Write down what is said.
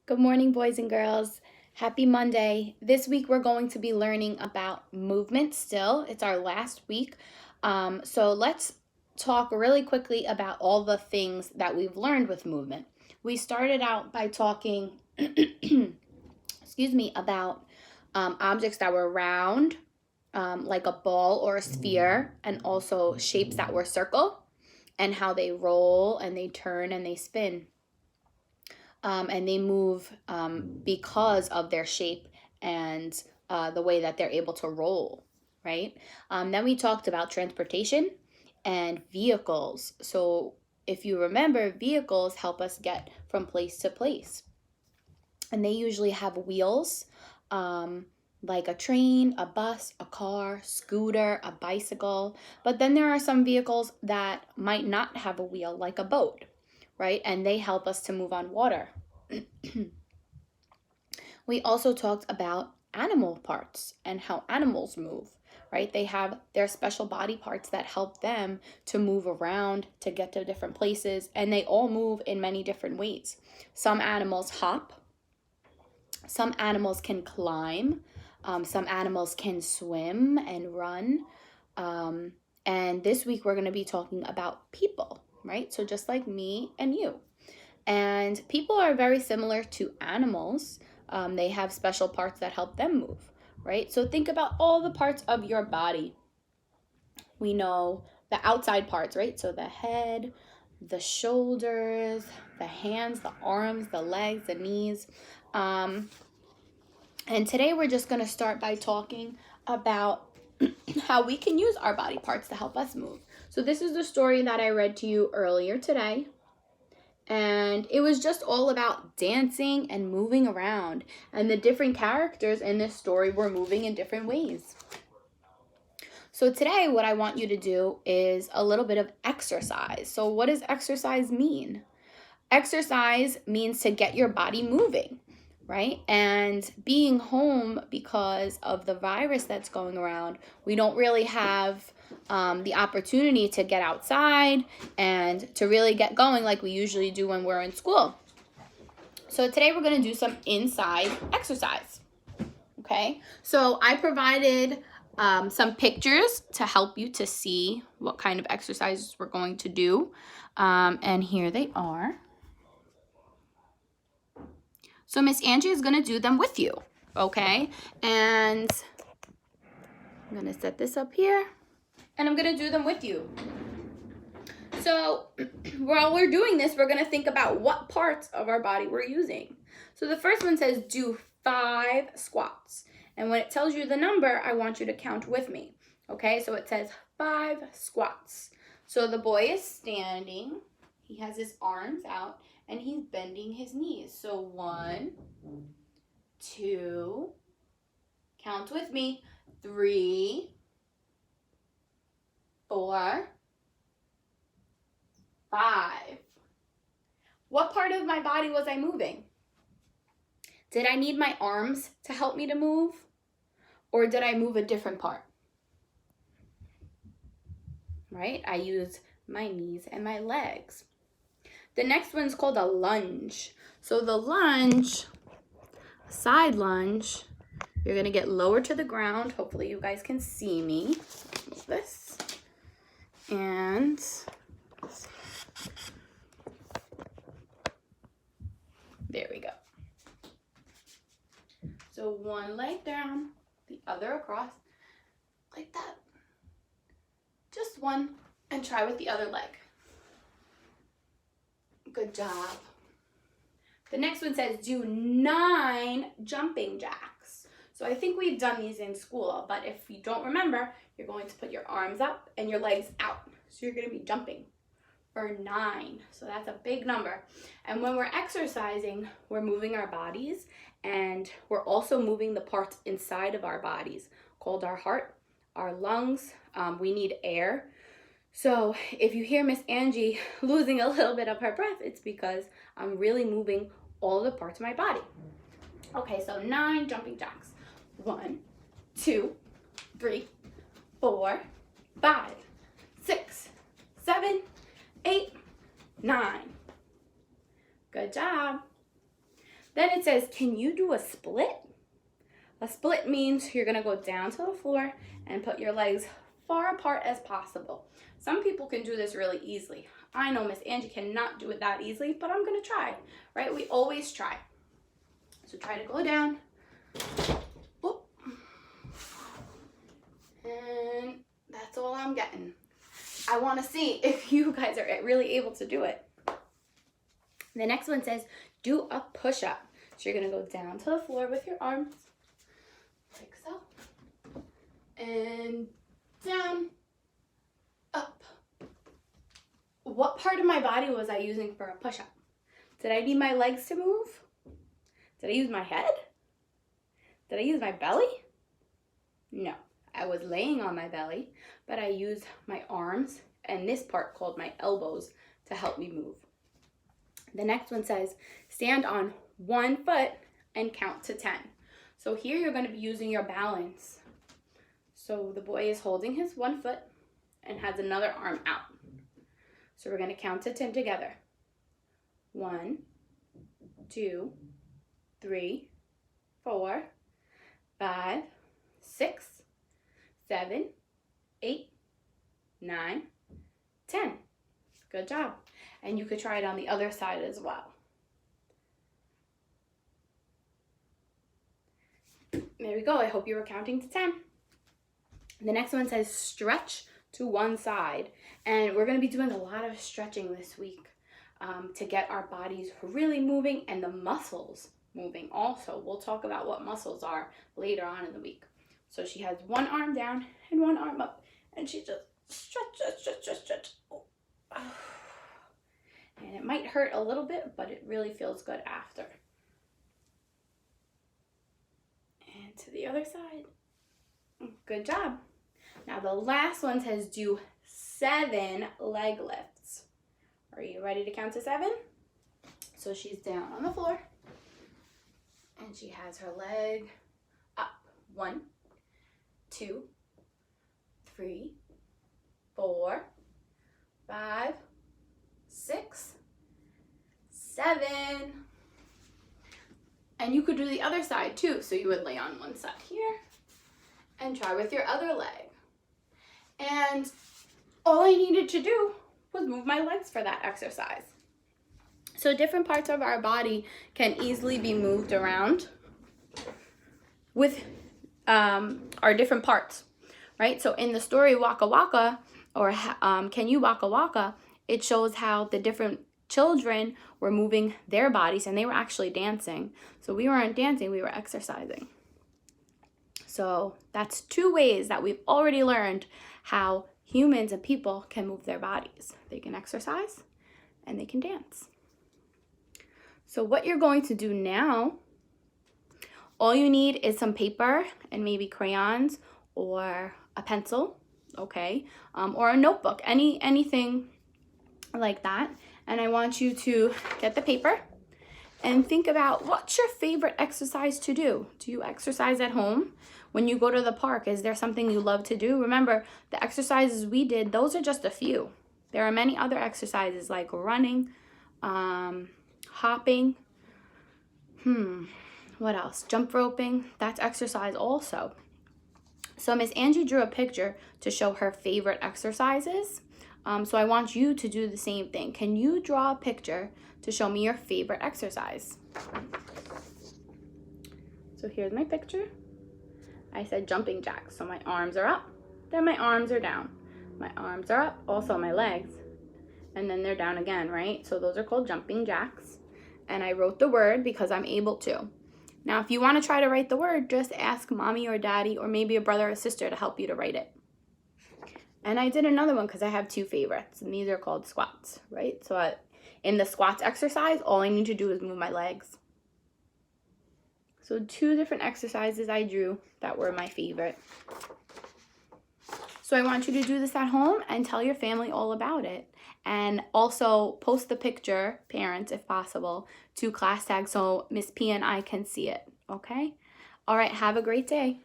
Good morning, boys and girls. Happy Monday. This week we're going to be learning about movement still. It's our last week. So let's talk really quickly about all the things that we've learned with movement. We started out by talking, about objects that were round, like a ball or a sphere, and also shapes that were circle, and how they roll and they turn and they spin. And they move because of their shape and the way that they're able to roll, right? Then we talked about transportation and vehicles. So if you remember, vehicles help us get from place to place. And they usually have wheels, like a train, a bus, a car, scooter, a bicycle. But then there are some vehicles that might not have a wheel, like a boat, right? And they help us to move on water. We also talked about animal parts and how animals move, right? They have their special body parts that help them to move around, to get to different places, and they all move in many different ways. Some animals hop, some animals can climb, some animals can swim and run. And this week we're going to be talking about people, right? So just like me and you. And people are very similar to animals. They have special parts that help them move, right? So think about all the parts of your body. We know the outside parts, right? So the head, the shoulders, the hands, the arms, the legs, the knees. And today we're just going to start by talking about how we can use our body parts to help us move. So this is the story that I read to you earlier today. And it was just all about dancing and moving around. And the different characters in this story were moving in different ways. So today what I want you to do is a little bit of exercise. So what does exercise mean? Exercise means to get your body moving, right? And being home because of the virus that's going around, we don't really have the opportunity to get outside and to really get going like we usually do when we're in school. So today we're going to do some inside exercise, okay? So I provided some pictures to help you to see what kind of exercises we're going to do, and here they are. So Miss Angie is going to do them with you, okay? And I'm going to set this up here, and I'm going to do them with you. So while we're doing this, we're going to think about what parts of our body we're using. So the first one says do 5 squats. And when it tells you the number, I want you to count with me, okay? So it says 5 squats. So the boy is standing. He has his arms out. And he's bending his knees. So 1, 2, count with me, 3, 4, 5. What part of my body was I moving? Did I need my arms to help me to move? Or did I move a different part? Right? I used my knees and my legs. The next one's called a lunge. So the lunge, side lunge, you're going to get lower to the ground. Hopefully you guys can see me. Move this. And there we go. So one leg down, the other across, like that. Just one, and try with the other leg. Good job. The next one says do 9 jumping jacks. So I think we've done these in school, but if you don't remember, you're going to put your arms up and your legs out. So you're going to be jumping for 9. So that's a big number. And when we're exercising, we're moving our bodies, and we're also moving the parts inside of our bodies called our heart, our lungs. We need air. So if you hear Miss Angie losing a little bit of her breath, it's because I'm really moving all the parts of my body. Okay, so 9 jumping jacks. 1, 2, 3, 4, 5, 6, 7, 8, 9. Good job. Then it says, can you do a split? A split means you're gonna go down to the floor and put your legs far apart as possible. Some people can do this really easily. I know Miss Angie cannot do it that easily, but I'm gonna try, right? We always try. So try to go down. Oop. And that's all I'm getting. I wanna see if you guys are really able to do it. The next one says, do a push-up. So you're gonna go down to the floor with your arms, like so, and down, up. What part of my body was I using for a push-up? Did I need my legs to move? Did I use my head? Did I use my belly? No, I was laying on my belly, but I used my arms and this part called my elbows to help me move. The next one says, stand on one foot and count to 10. So here you're going to be using your balance. So the boy is holding his one foot and has another arm out. So we're going to count to 10 together. 1, 2, 3, 4, 5, 6, 7, 8, 9, 10. Good job. And you could try it on the other side as well. There we go. I hope you were counting to 10. The next one says stretch to one side. And we're going to be doing a lot of stretching this week to get our bodies really moving and the muscles moving also. We'll talk about what muscles are later on in the week. So she has one arm down and one arm up. And she just stretch. Oh. And it might hurt a little bit, but it really feels good after. And to the other side. Good job. Now the last one says do 7 leg lifts. Are you ready to count to 7? So she's down on the floor. And she has her leg up. 1, 2, 3, 4, 5, 6, 7. And you could do the other side too. So you would lay on one side here and try with your other leg. And all I needed to do was move my legs for that exercise. So different parts of our body can easily be moved around with our different parts, right? So in the story Waka Waka, or Can You Waka Waka, it shows how the different children were moving their bodies and they were actually dancing. So we weren't dancing, we were exercising. So that's 2 ways that we've already learned how humans and people can move their bodies. They can exercise and they can dance. So what you're going to do now, all you need is some paper and maybe crayons or a pencil, okay, or a notebook, anything like that. And I want you to get the paper and think about what's your favorite exercise to do. Do you exercise at home? When you go to the park, is there something you love to do? Remember, the exercises we did, those are just a few. There are many other exercises like running, hopping, what else? Jump roping, that's exercise also. So Miss Angie drew a picture to show her favorite exercises. So I want you to do the same thing. Can you draw a picture to show me your favorite exercise? So here's my picture. I said jumping jacks. So my arms are up, then my arms are down. My arms are up, also my legs, and then they're down again, right? So those are called jumping jacks. And I wrote the word because I'm able to. Now, if you want to try to write the word, just ask mommy or daddy or maybe a brother or sister to help you to write it. And I did another one because I have 2 favorites, and these are called squats, right? So in the squats exercise, all I need to do is move my legs. So 2 different exercises I drew that were my favorite. So I want you to do this at home and tell your family all about it. And also post the picture, parents, if possible, to Class Tag so Miss P and I can see it, okay? All right, have a great day.